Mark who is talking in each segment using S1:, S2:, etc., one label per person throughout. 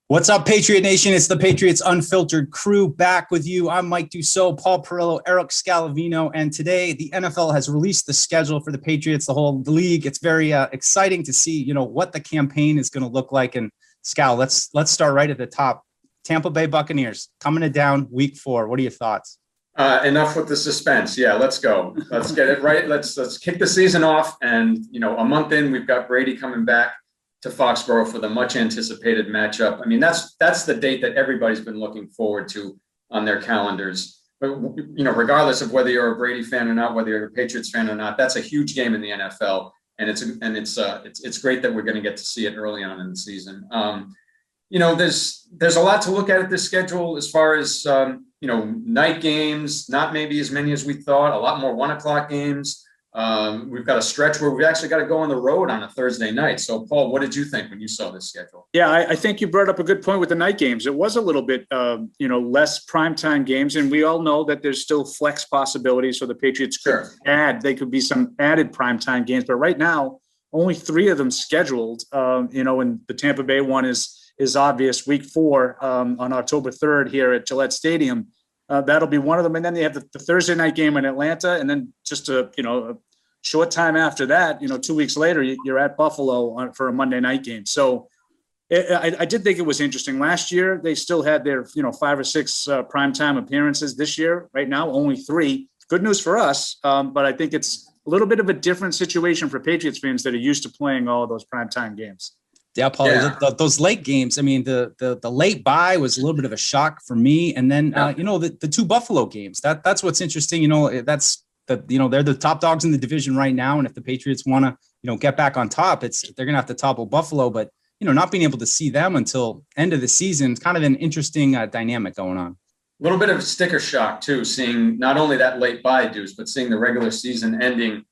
S1: What's up, Patriot Nation? It's the Patriots Unfiltered crew back with you. I'm Mike Dussault, Paul Perillo, Erik Scalavino, and today the NFL has released the schedule for the Patriots, the whole league. It's very exciting to see, what the campaign is going to look like. And Scal, let's start right at the top. Tampa Bay Buccaneers coming to down week 4. What are your thoughts?
S2: Enough with the suspense. Yeah, let's go. Let's get it right. Let's kick the season off. And a month in, we've got Brady coming back to Foxborough for the much anticipated matchup. I mean, that's the date that everybody's been looking forward to on their calendars. But regardless of whether you're a Brady fan or not, whether you're a Patriots fan or not, that's a huge game in the NFL, and it's great that we're going to get to see it early on in the season. There's a lot to look at this schedule as far as night games, not maybe as many as we thought. A lot more 1:00 games. We've got a stretch where we've actually got to go on the road on a Thursday night. So, Paul, what did you think when you saw this schedule?
S3: Yeah, I think you brought up a good point with the night games. It was a little bit, less primetime games. And we all know that there's still flex possibilities. So the Patriots could could be some added primetime games. But right now, only 3 of them scheduled, and the Tampa Bay one is obvious. Week 4 on October 3rd here at Gillette Stadium. That'll be one of them. And then they have the Thursday night game in Atlanta. And then just a short time after that, 2 weeks later, you're at Buffalo for a Monday night game. So I did think it was interesting. Last year, they still had their, 5 or 6 primetime appearances. This year, right now, only 3. Good news for us. But I think it's a little bit of a different situation for Patriots fans that are used to playing all of those primetime games.
S1: Yeah, Paul, those late games, I mean, the late bye was a little bit of a shock for me. And then, the 2 Buffalo games, that's what's interesting. They're the top dogs in the division right now. And if the Patriots want to, get back on top, they're going to have to topple Buffalo. But, not being able to see them until end of the season, it's kind of an interesting dynamic going on.
S2: A little bit of sticker shock, too, seeing not only that late bye, Deuce, but seeing the regular season ending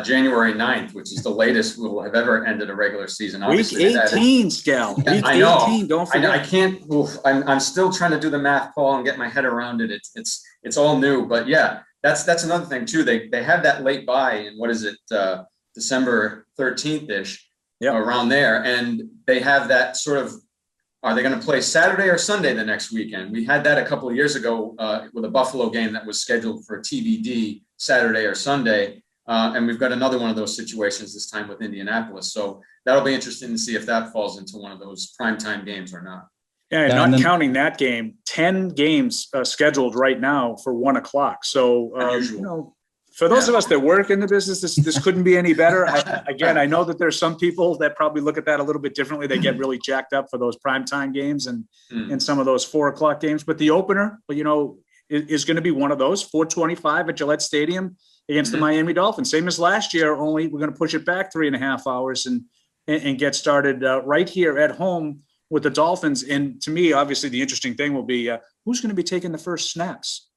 S2: January 9th, which is the latest we'll have ever ended a regular season.
S3: Obviously, Week 18, Scal. Week 18, don't forget.
S2: I can't. I'm still trying to do the math, Paul, and get my head around it. It's all new, but yeah, that's another thing too. They have that late bye in December 13th-ish, around there, and they have that sort of. Are they going to play Saturday or Sunday the next weekend? We had that a couple of years ago with a Buffalo game that was scheduled for TBD Saturday or Sunday. And we've got another one of those situations this time with Indianapolis. So that'll be interesting to see if that falls into one of those primetime games or not.
S3: Yeah, not counting that game, 10 games scheduled right now for 1:00. So, for those of us that work in the business, this couldn't be any better. I know that there's some people that probably look at that a little bit differently. They get really jacked up for those primetime games and some of those 4:00 games. But the opener, is going to be one of those, 4:25 at Gillette Stadium against the Miami Dolphins. Same as last year, only we're going to push it back 3.5 hours and get started right here at home with the Dolphins. And to me, obviously, the interesting thing will be who's going to be taking the first snaps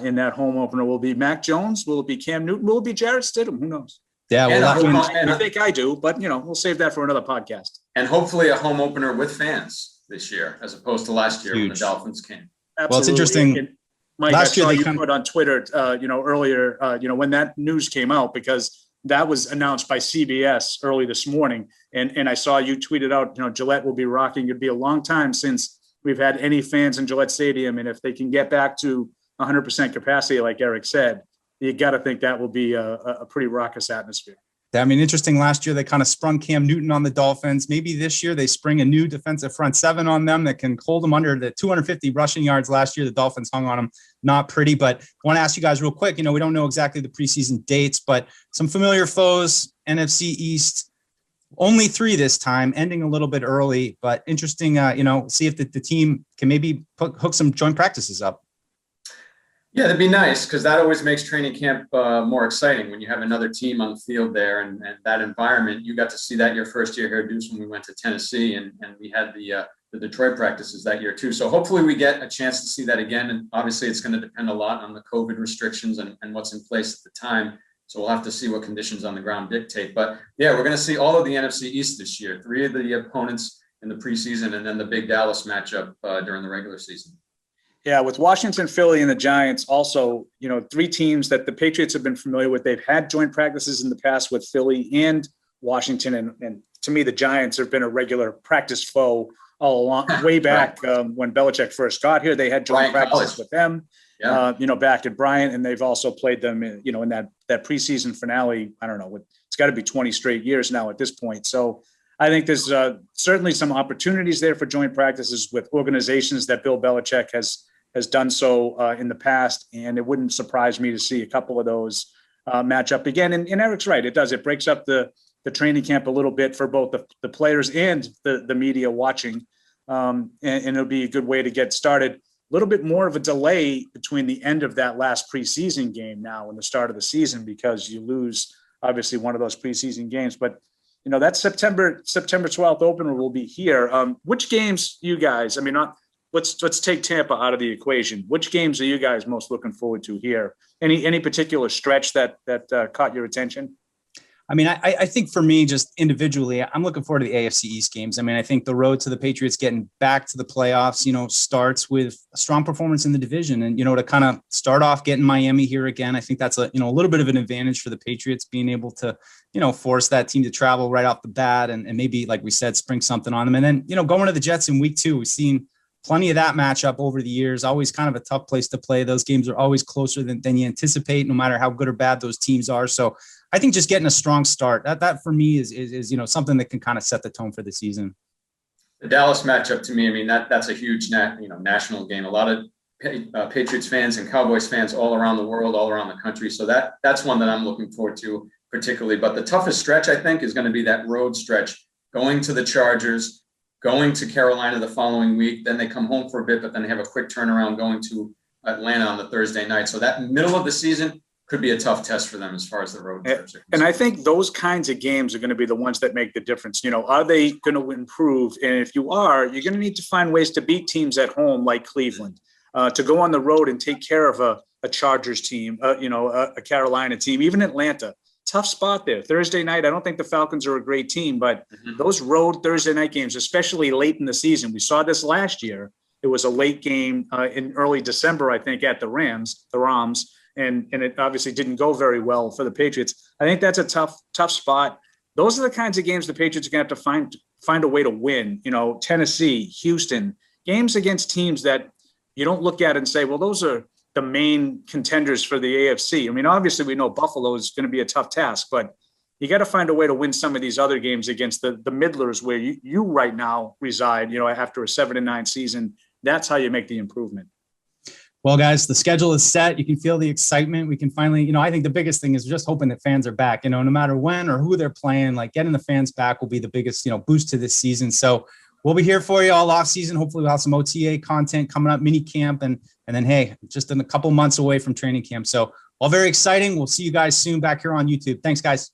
S3: in that home opener. Will it be Mac Jones? Will it be Cam Newton? Will it be Jarrett Stidham? Who knows?
S1: Yeah,
S3: I think I do, but we'll save that for another podcast.
S2: And hopefully a home opener with fans this year, as opposed to last year when the Dolphins came.
S3: Absolutely.
S1: Well, it's interesting.
S3: Mike, last year you put on Twitter, earlier, when that news came out, because that was announced by CBS early this morning. And I saw you tweeted out, Gillette will be rocking. It'd be a long time since we've had any fans in Gillette Stadium. And if they can get back to 100% capacity, like Erik said, you got to think that will be a pretty raucous atmosphere.
S1: I mean, interesting. Last year, they kind of sprung Cam Newton on the Dolphins. Maybe this year they spring a new defensive front 7 on them that can hold them under the 250 rushing yards. Last year, the Dolphins hung on them. Not pretty, but I want to ask you guys real quick. We don't know exactly the preseason dates, but some familiar foes, NFC East, only 3 this time, ending a little bit early, but interesting, see if the team can maybe hook some joint practices up.
S2: Yeah, that'd be nice, because that always makes training camp more exciting when you have another team on the field there and that environment. You got to see that your first year here, Deuce, when we went to Tennessee, and we had the Detroit practices that year too. So hopefully we get a chance to see that again. And obviously it's going to depend a lot on the COVID restrictions and what's in place at the time. So we'll have to see what conditions on the ground dictate. But yeah, we're going to see all of the NFC East this year, 3 of the opponents in the preseason, and then the big Dallas matchup during the regular season.
S3: Yeah, with Washington, Philly, and the Giants, also, 3 teams that the Patriots have been familiar with. They've had joint practices in the past with Philly and Washington, and to me, the Giants have been a regular practice foe all along, way back when Belichick first got here. They had joint
S2: Bryant
S3: practices
S2: College.
S3: with them,
S2: Yeah.
S3: back at Bryant, and they've also played them, in that preseason finale. I don't know, it's got to be 20 straight years now at this point. So I think there's certainly some opportunities there for joint practices with organizations that Bill Belichick has done so in the past, and it wouldn't surprise me to see a couple of those match up again. And Eric's right; it breaks up the training camp a little bit for both the players and the media watching, and it'll be a good way to get started. A little bit more of a delay between the end of that last preseason game now and the start of the season, because you lose obviously one of those preseason games, but. That September 12th opener will be here. Which games you guys, let's take Tampa out of the equation. Which games are you guys most looking forward to here? Any particular stretch that caught your attention?
S1: I think for me, just individually, I'm looking forward to the AFC East games. I think the road to the Patriots getting back to the playoffs, starts with a strong performance in the division. And, to kind of start off getting Miami here again, I think that's a little bit of an advantage for the Patriots, being able to, force that team to travel right off the bat and maybe, like we said, spring something on them. And then, going to the Jets in week 2, we've seen plenty of that matchup over the years. Always kind of a tough place to play. Those games are always closer than you anticipate, no matter how good or bad those teams are. So I think just getting a strong start, that for me is something that can kind of set the tone for the season.
S2: The Dallas matchup to me, that's a huge national game. A lot of Patriots fans and Cowboys fans all around the world, all around the country. So that's one that I'm looking forward to particularly. But the toughest stretch, I think, is going to be that road stretch, going to the Chargers, going to Carolina the following week. Then they come home for a bit, but then they have a quick turnaround going to Atlanta on the Thursday night. So that middle of the season could be a tough test for them as far as the road trips.
S3: And I think those kinds of games are going to be the ones that make the difference. Are they going to improve? And if you are, you're going to need to find ways to beat teams at home like Cleveland, to go on the road and take care of a Chargers team, a Carolina team, even Atlanta. Tough spot there. Thursday night, I don't think the Falcons are a great team, but those road Thursday night games, especially late in the season, we saw this last year. It was a late game in early December, I think, at the Rams. And it obviously didn't go very well for the Patriots. I think that's a tough spot. Those are the kinds of games the Patriots are going to have to find a way to win. Tennessee, Houston, games against teams that you don't look at and say, well, those are the main contenders for the AFC. Obviously we know Buffalo is going to be a tough task, but you got to find a way to win some of these other games against the middlers where you right now reside, after a 7-9 season. That's how you make the improvement.
S1: Well, guys, the schedule is set. You can feel the excitement. We can finally, I think the biggest thing is just hoping that fans are back, no matter when or who they're playing, like getting the fans back will be the biggest, boost to this season. So we'll be here for you all off season. Hopefully we'll have some OTA content coming up, mini camp, and then, hey, just in a couple months away from training camp. So all very exciting. We'll see you guys soon back here on YouTube. Thanks, guys.